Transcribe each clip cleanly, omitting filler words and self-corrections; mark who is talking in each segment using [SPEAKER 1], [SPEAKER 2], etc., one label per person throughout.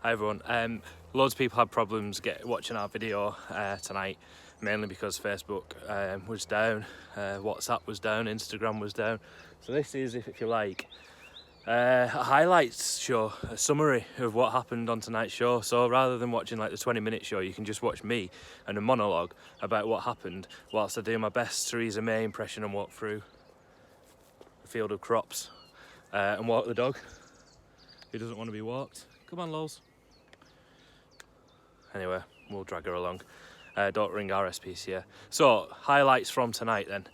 [SPEAKER 1] Hi everyone. Loads of people had problems watching our video tonight, mainly because Facebook was down, WhatsApp was down, Instagram was down. So this is, if you like, a highlights show, a summary of what happened on tonight's show. So rather than watching like the 20-minute show, you can just watch me and a monologue about what happened whilst I do my best Theresa May impression and walk through a field of crops and walk the dog who doesn't want to be walked. Come on, Lols. Anyway, we'll drag her along. Don't ring RSPCA. So, highlights from tonight then.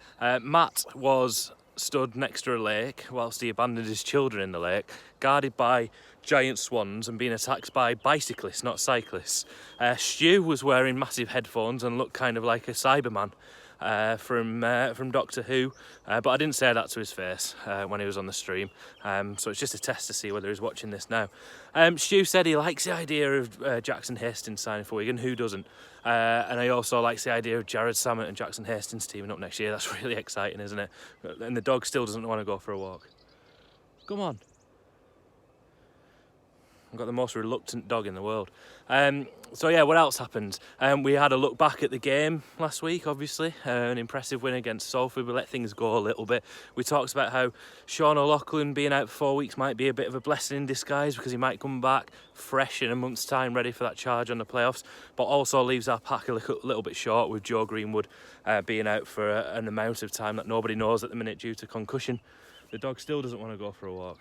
[SPEAKER 1] Matt was stood next to a lake whilst he abandoned his children in the lake, guarded by giant swans and being attacked by bicyclists, not cyclists. Stu was wearing massive headphones and looked kind of like a Cyberman from Doctor Who, but I didn't say that to his face when he was on the stream, so it's just a test to see whether he's watching this now. Stu said he likes the idea of Jackson Hastings signing for Wigan. Who doesn't? And he also likes the idea of Jared Sammett and Jackson Hastings teaming up next year. That's really exciting, isn't it? And the dog still doesn't want to go for a walk. Come on. I've got the most reluctant dog in the world. So yeah, what else happened? We had a look back at the game last week, obviously. An impressive win against Salford. We let things go a little bit. We talked about how Sean O'Loughlin being out for 4 weeks might be a bit of a blessing in disguise because he might come back fresh in a month's time, ready for that charge on the playoffs, but also leaves our pack a little bit short with Joe Greenwood being out for an amount of time that nobody knows at the minute due to concussion. The dog still doesn't want to go for a walk.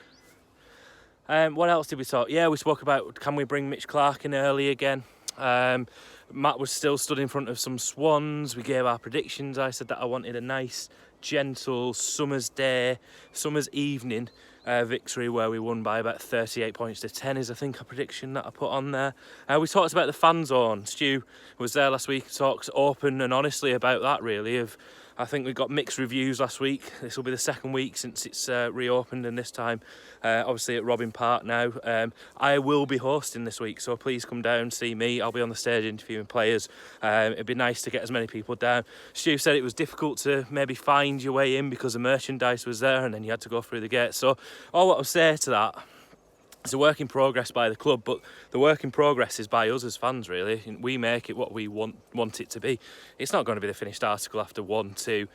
[SPEAKER 1] What else did we talk? Yeah, we spoke about, can we bring Mitch Clark in early again? Matt was still stood in front of some swans. We gave our predictions. I said that I wanted a nice, gentle summer's evening victory where we won by about 38 points to 10 is I think a prediction that I put on there. We talked about the fan zone. Stu was there last week, talked open and honestly about that really. I think we got mixed reviews last week. This will be the second week since it's reopened, and this time obviously at Robin Park now. I will be hosting this week, so please come down, see me. I'll be on the stage interviewing players. It'd be nice to get as many people down. Stu said it was difficult to maybe find your way in because the merchandise was there and then you had to go through the gate. So all what I'll say to that, it's a work in progress by the club, but the work in progress is by us as fans, really. We make it what we want it to be. It's not going to be the finished article after 1, 2,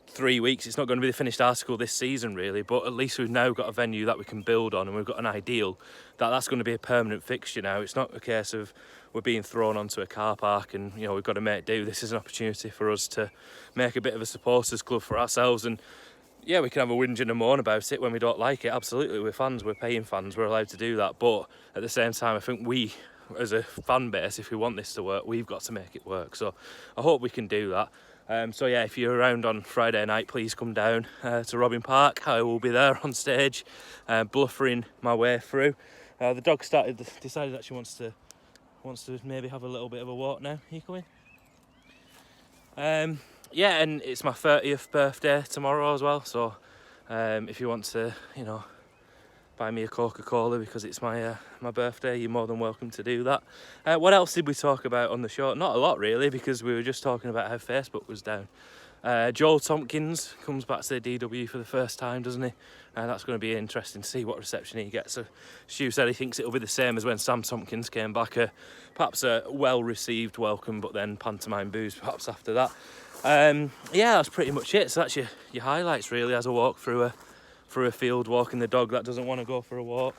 [SPEAKER 1] 3 weeks. It's not going to be the finished article this season, really, but at least we've now got a venue that we can build on, and we've got an ideal that's going to be a permanent fixture now. It's not a case of we're being thrown onto a car park and, we've got to make do. This is an opportunity for us to make a bit of a supporters club for ourselves, and yeah, we can have a whinge and a moan about it when we don't like it. Absolutely, we're fans, we're paying fans, we're allowed to do that. But at the same time, I think we, as a fan base, if we want this to work, we've got to make it work. So I hope we can do that. So yeah, if you're around on Friday night, please come down to Robin Park. I will be there on stage, bluffering my way through. The dog decided that she wants to maybe have a little bit of a walk now. Are you coming? Yeah, and it's my 30th birthday tomorrow as well, so if you want to, buy me a Coca-Cola because it's my birthday, you're more than welcome to do that. What else did we talk about on the show? Not a lot, really, because we were just talking about how Facebook was down. Joel Tompkins comes back to the DW for the first time, doesn't he? That's going to be interesting to see what reception he gets. So Stu said he thinks it'll be the same as when Sam Tompkins came back, perhaps a well-received welcome, but then pantomime boos perhaps after that. Yeah, that's pretty much it. So that's your highlights, really, as I walk through a field, walking the dog that doesn't want to go for a walk.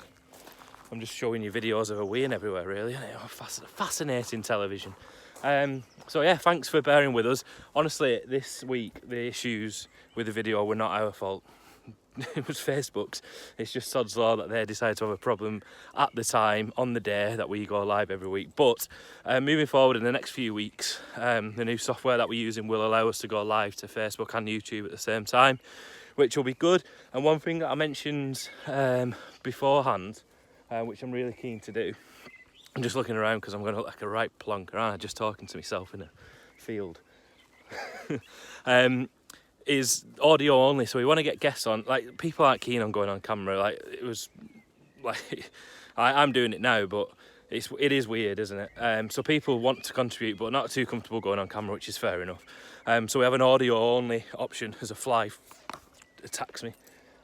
[SPEAKER 1] I'm just showing you videos of her weeing everywhere, really. Fascinating television. So yeah, thanks for bearing with us. Honestly, this week the issues with the video were not our fault. It was Facebook's. It's just sod's law that they decided to have a problem at the time, on the day that we go live every week. But moving forward in the next few weeks, the new software that we're using will allow us to go live to Facebook and YouTube at the same time, which will be good. And one thing that I mentioned beforehand, which I'm really keen to do, I'm just looking around because I'm going to look like a right plonker, aren't I? Just talking to myself in a field. Is audio only, so we want to get guests on. Like, people aren't keen on going on camera. Like, it was like I'm doing it now, but it is weird, isn't it? So people want to contribute, but not too comfortable going on camera, which is fair enough. So we have an audio only option as a fly attacks me.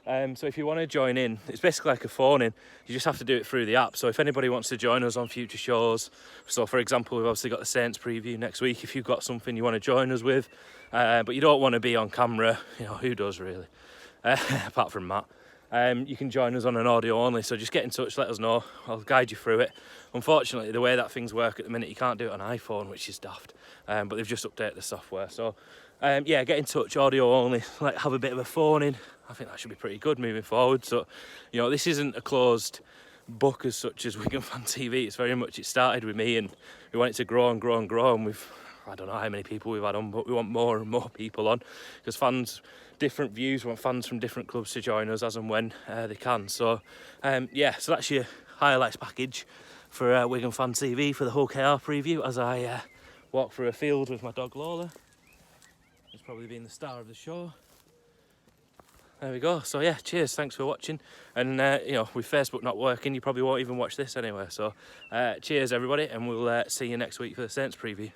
[SPEAKER 1] So if you want to join in, it's basically like a phone in. You just have to do it through the app. So if anybody wants to join us on future shows, so for example, we've obviously got the Saints preview next week. If you've got something you want to join us with, but you don't want to be on camera, you know, who does really? Apart from Matt. You can join us on an audio only, so just get in touch, let us know. I'll guide you through it. Unfortunately, the way that things work at the minute, you can't do it on iPhone, which is daft. But they've just updated the software. So yeah, get in touch, audio only, like have a bit of a phone in. I think that should be pretty good moving forward. So, you know, this isn't a closed book as such as Wigan Fan TV. It's very much, it started with me and we want it to grow and grow and grow, and I don't know how many people we've had on, but we want more and more people on, because fans, different views, we want fans from different clubs to join us as and when they can. So yeah, so that's your highlights package for Wigan Fan TV for the whole KR preview as I walk through a field with my dog Lola. It's probably been the star of the show. There we go. So yeah, cheers, thanks for watching. And you know, with Facebook not working, you probably won't even watch this anyway. So cheers everybody, and we'll see you next week for the Saints preview.